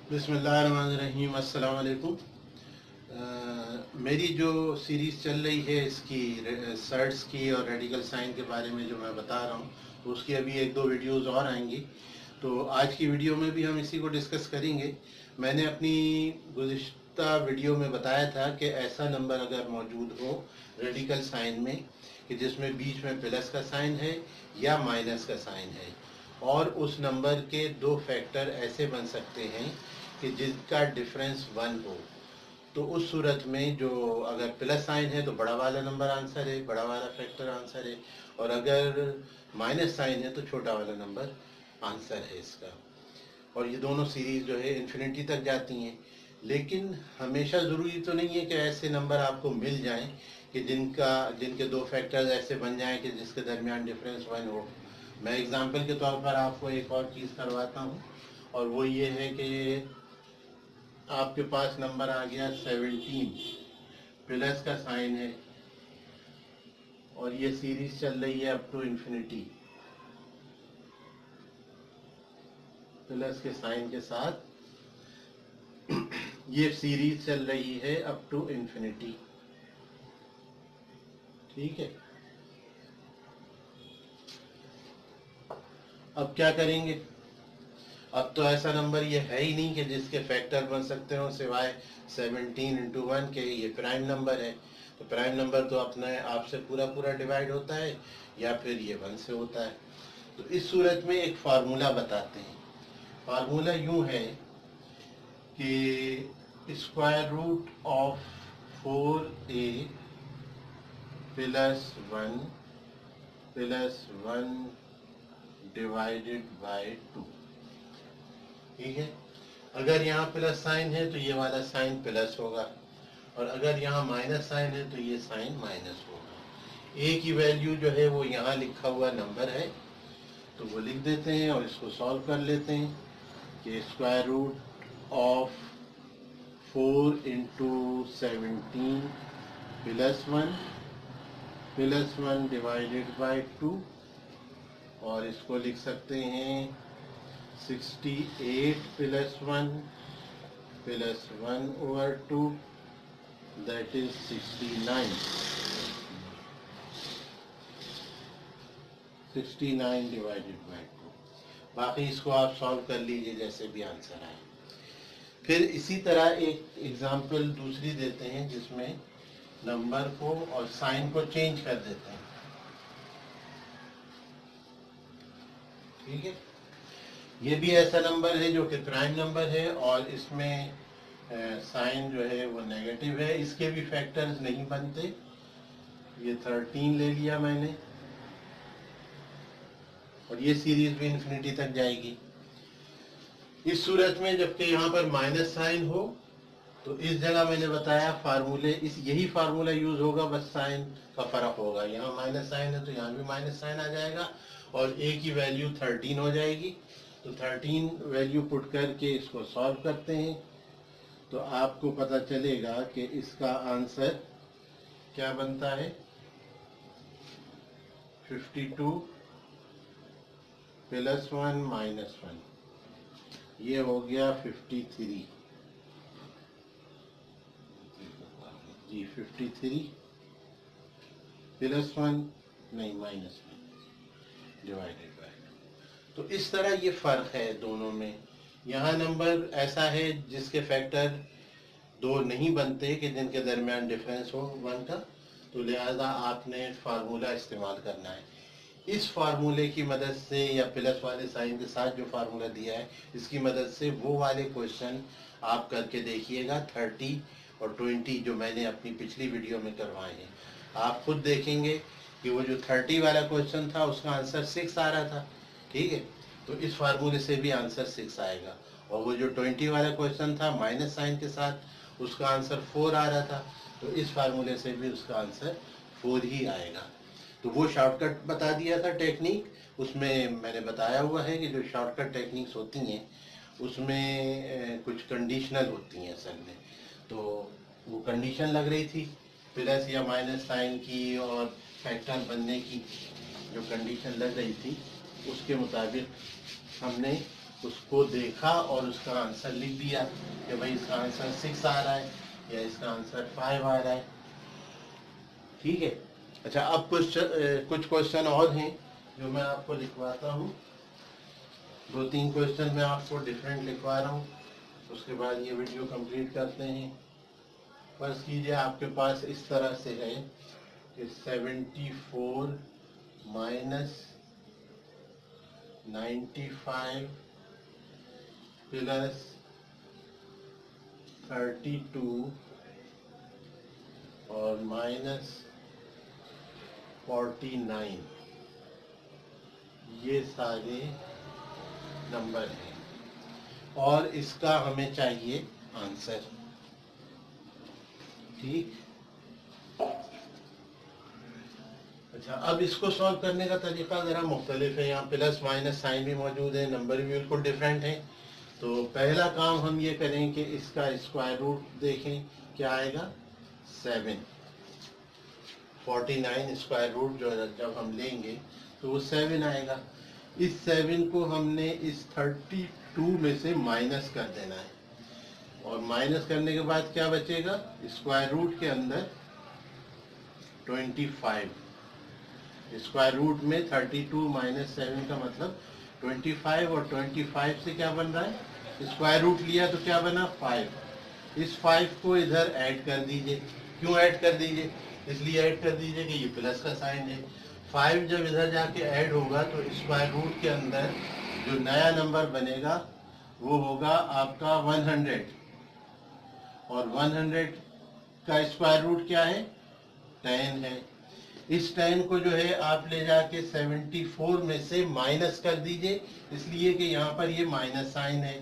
बिस्मिल्लाहिर्रहमानिर्रहीम। अस्सलाम वालेकुम। मेरी जो सीरीज़ चल रही है इसकी सर्ट्स की और रेडिकल साइन के बारे में जो मैं बता रहा हूँ, उसकी अभी एक दो वीडियोस और आएंगी। तो आज की वीडियो में भी हम इसी को डिस्कस करेंगे। मैंने अपनी गुज़िश्ता वीडियो में बताया था कि ऐसा नंबर अगर मौजूद हो रेडिकल साइन में कि जिसमें बीच में प्लस का साइन है या माइनस का साइन है, और उस नंबर के दो फैक्टर ऐसे बन सकते हैं कि जिसका डिफरेंस 1 हो, तो उस सूरत में जो अगर प्लस साइन है तो बड़ा वाला नंबर आंसर है, बड़ा वाला फैक्टर आंसर है, और अगर माइनस साइन है तो छोटा वाला नंबर आंसर है इसका। और ये दोनों सीरीज जो है इन्फिनिटी तक जाती हैं। लेकिन हमेशा ज़रूरी तो नहीं है कि ऐसे नंबर आपको मिल जाएं कि जिनके दो फैक्टर्स ऐसे बन जाएं कि जिसके दरमियान डिफरेंस 1 हो। मैं एग्जांपल के तौर पर आपको एक और चीज़ करवाता हूँ, और वो ये है कि आपके पास नंबर आ गया 17, प्लस का साइन है, और ये सीरीज चल रही है अप टू इन्फिनिटी, प्लस के साइन के साथ ये सीरीज चल रही है अप टू इन्फिनिटी। ठीक है, अब क्या करेंगे? अब तो ऐसा नंबर ये है ही नहीं कि जिसके फैक्टर बन सकते हो सिवाय 17 × 1 के। ये प्राइम नंबर है, तो प्राइम नंबर तो अपने आप से पूरा पूरा डिवाइड होता है, या फिर ये 1 से होता है। तो इस सूरत में एक फार्मूला बताते हैं। फार्मूला यूं है कि square root of 4a plus 1 plus 1 divided by 2। ठीक है, अगर यहाँ प्लस साइन है तो ये वाला साइन प्लस होगा, और अगर यहाँ माइनस साइन है तो ये साइन माइनस होगा। ए की वैल्यू जो है वो यहाँ लिखा हुआ नंबर है, तो वो लिख देते हैं और इसको सॉल्व कर लेते हैं कि square root of 4 × 17 plus 1 divided by 2, और इसको लिख सकते हैं 68 plus 1/2, that is 69 divided by 2। बाकी इसको आप सॉल्व कर लीजिए जैसे भी आंसर आए। फिर इसी तरह एक एग्जांपल दूसरी देते हैं जिसमें नंबर को और साइन को चेंज कर देते हैं। ठीक है, ये भी ऐसा नंबर है जो कि प्राइम नंबर है, और इसमें साइन जो है वो नेगेटिव है। इसके भी फैक्टर्स नहीं बनते। ये 13 ले लिया मैंने, और ये सीरीज भी इन्फिनिटी तक जाएगी। इस सूरत में जबकि यहाँ पर माइनस साइन हो, तो इस जगह मैंने बताया फार्मूले यही फार्मूला यूज होगा, बस साइन का फर्क होगा। यहाँ माइनस साइन है तो यहाँ भी माइनस साइन आ जाएगा, और ए की वैल्यू 13 हो जाएगी। तो 13 वैल्यू पुट करके इसको सॉल्व करते हैं, तो आपको पता चलेगा कि इसका आंसर क्या बनता है। 52 प्लस 1 माइनस 1, ये हो गया 53 जी। 53 प्लस 1 नहीं माइनस 1 डिवाइडेड बाय। तो इस तरह ये फर्क है दोनों में। यहाँ नंबर ऐसा है जिसके फैक्टर दो नहीं बनते कि जिनके दरमियान डिफरेंस हो 1 का, तो लिहाजा आपने फार्मूला इस्तेमाल करना है। इस फार्मूले की मदद से या प्लस वाले साइन के साथ जो फार्मूला दिया है, इसकी मदद से वो वाले क्वेश्चन आप करके देखिएगा 30 और 20 जो मैंने अपनी पिछली वीडियो में करवाए हैं। आप खुद देखेंगे कि वो जो 30 वाला क्वेश्चन था उसका आंसर 6 आ रहा था। ठीक है, तो इस फार्मूले से भी आंसर 6 आएगा, और वो जो 20 वाला क्वेश्चन था माइनस साइन के साथ उसका आंसर 4 आ रहा था, तो इस फार्मूले से भी उसका आंसर 4 ही आएगा। तो वो शॉर्टकट बता दिया था टेक्निक, उसमें मैंने बताया हुआ है कि जो शॉर्टकट टेक्निक्स होती हैं उसमें कुछ कंडीशनल होती हैं असल में। तो वो कंडीशन लग रही थी प्लस या माइनस साइन की, और फैक्टर बनने की जो कंडीशन लग रही थी उसके मुताबिक हमने उसको देखा और उसका आंसर लिख दिया कि भाई इसका आंसर 6 आ रहा है या इसका आंसर 5 आ रहा है। ठीक है। अच्छा, अब कुछ क्वेश्चन और हैं जो मैं आपको लिखवाता हूँ। 2-3 क्वेश्चन मैं आपको डिफरेंट लिखवा रहा हूँ, उसके बाद ये वीडियो कंप्लीट करते हैं। फर्ज कीजिए आपके पास इस तरह से है कि 74 माइनस 95 प्लस 32 और माइनस 49, ये सारे नंबर हैं और इसका हमें चाहिए आंसर। ठीक। अच्छा, अब इसको सॉल्व करने का तरीका ज़रा मुख्तलिफ है। यहाँ प्लस माइनस साइन भी मौजूद है, नंबर भी बिल्कुल डिफरेंट है। तो पहला काम हम ये करें कि इसका स्क्वायर रूट देखें, क्या आएगा 7। 49 स्क्वायर रूट जो जब हम लेंगे तो वो 7 आएगा। इस 7 को हमने इस 32 में से माइनस कर देना है और माइनस करने के बाद क्या बचेगा, स्क्वायर रूट के अंदर 25। स्क्वायर रूट में 32 माइनस 7 का मतलब 25 और 25 से क्या बन रहा है, स्क्वायर रूट लिया तो क्या बना 5। इस 5 को इधर ऐड कर दीजिए। क्यों ऐड कर दीजिए, इसलिए ऐड कर दीजिए कि ये प्लस का साइन है। 5 जब इधर जाके ऐड होगा तो स्क्वायर रूट के अंदर जो नया नंबर बनेगा वो होगा आपका 100 और 100 का स्क्वायर रूट क्या है 10 है। इस 10 को जो है आप ले जाके 74 में से माइनस कर दीजिए, इसलिए कि यहाँ पर ये माइनस साइन है।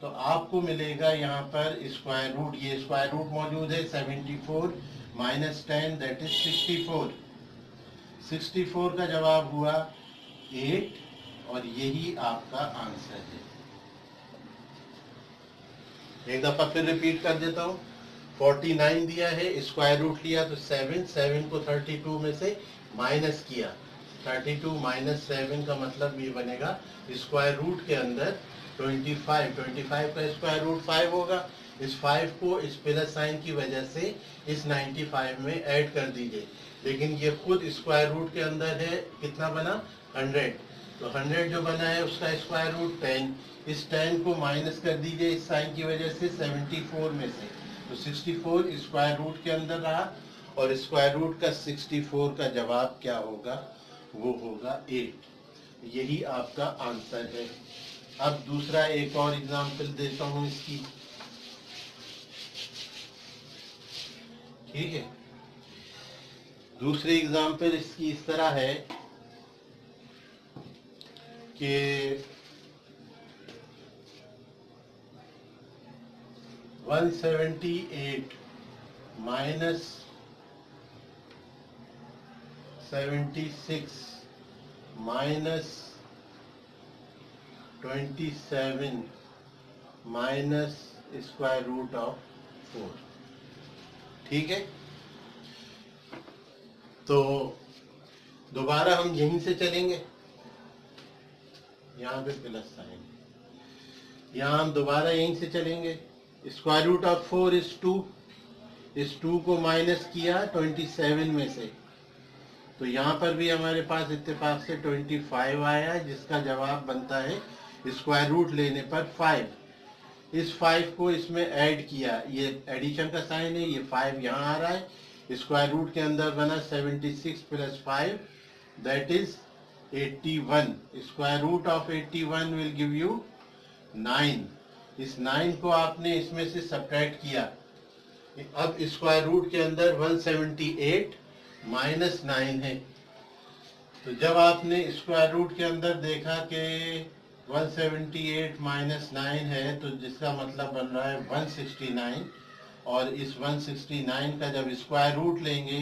तो आपको मिलेगा यहाँ पर स्क्वायर रूट, ये स्क्वायर रूट मौजूद है 74 माइनस 10 दैट इज 64। 64 का जवाब हुआ 8 और यही आपका आंसर है। एक दफा फिर रिपीट कर देता हूँ। 49 दिया है, स्क्वायर रूट लिया तो 7 को 32 में से माइनस किया। 32 माइनस 7 का मतलब ये बनेगा स्क्वायर रूट के अंदर 25 का स्क्वायर रूट 5 होगा। इस 5 को इस प्लस साइन की वजह से इस 95 में ऐड कर दीजिए, लेकिन ये खुद स्क्वायर रूट के अंदर है, कितना बना 100। तो 100 जो बना है उसका स्क्वायर रूट 10। इस 10 को माइनस कर दीजिए इस साइन की वजह से 74 में से, तो 64 स्क्वायर रूट के अंदर रहा और स्क्वायर रूट का 64 का जवाब क्या होगा, वो होगा 8। यही आपका आंसर है। अब दूसरा एक और एग्जांपल देता हूं इसकी। ठीक है, दूसरी एग्जांपल इसकी इस तरह है कि 178 minus 76 minus 27 minus square root of 4। ठीक है, तो दोबारा हम यहीं से चलेंगे, यहाँ पे प्लस साइन, यहाँ हम दोबारा यहीं से चलेंगे। Square root of 4 is 2। इस 2 को माइनस किया 27 में से, तो यहाँ पर भी हमारे पास इत्तेफाक से 25 आया है, जिसका जवाब बनता है स्क्वायर रूट लेने पर 5। इस 5 को इसमें ऐड किया, ये एडिशन का साइन है, ये 5 यहाँ आ रहा है। स्क्वायर रूट के अंदर बना 76 plus 5 that is 81। Square root of 81 will give you 9। इस 9 को आपने इसमें से सब्ट्रैक्ट किया। अब स्क्वायर रूट के अंदर 178 माइनस 9 है, तो जब आपने स्क्वायर रूट के अंदर देखा कि 178 माइनस 9 है, तो जिसका मतलब बन रहा है 169, और इस 169 का जब स्क्वायर रूट लेंगे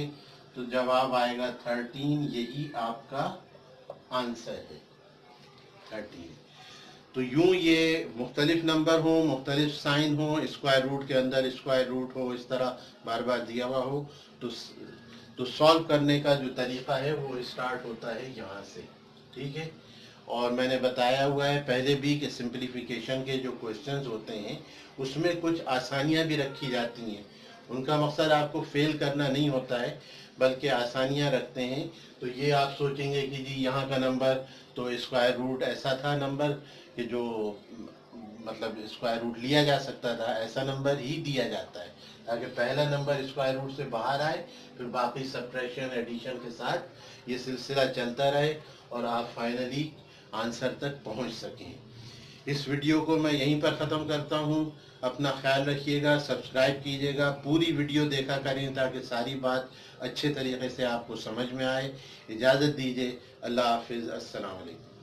तो जवाब आएगा 13। यही आपका आंसर है 13। तो यूं ये मुख्तलिफ नंबर हो, मुख्तलिफ साइन हो, स्क्वायर रूट के अंदर स्क्वायर रूट हो, इस तरह बार बार दिया हुआ हो, तो सॉल्व करने का जो तरीका है वो स्टार्ट होता है यहाँ से। ठीक है, और मैंने बताया हुआ है पहले भी कि सिंप्लीफिकेशन के जो क्वेश्चंस होते हैं उसमें कुछ आसानियां भी रखी जाती हैं। उनका मकसद आपको फेल करना नहीं होता है, बल्कि आसानियां रखते हैं। तो ये आप सोचेंगे कि जी यहाँ का नंबर तो स्क्वायर रूट ऐसा था नंबर कि जो मतलब स्क्वायर रूट लिया जा सकता था, ऐसा नंबर ही दिया जाता है ताकि पहला नंबर स्क्वायर रूट से बाहर आए, फिर बाकी सब्ट्रैक्शन एडिशन के साथ ये सिलसिला चलता रहे और आप फाइनली आंसर तक पहुंच सकें। इस वीडियो को मैं यहीं पर ख़त्म करता हूं। अपना ख्याल रखिएगा, सब्सक्राइब कीजिएगा, पूरी वीडियो देखा करें ताकि सारी बात अच्छे तरीके से आपको समझ में आए। इजाज़त दीजिए। अल्लाह हाफिज़। अस्सलाम वालेकुम।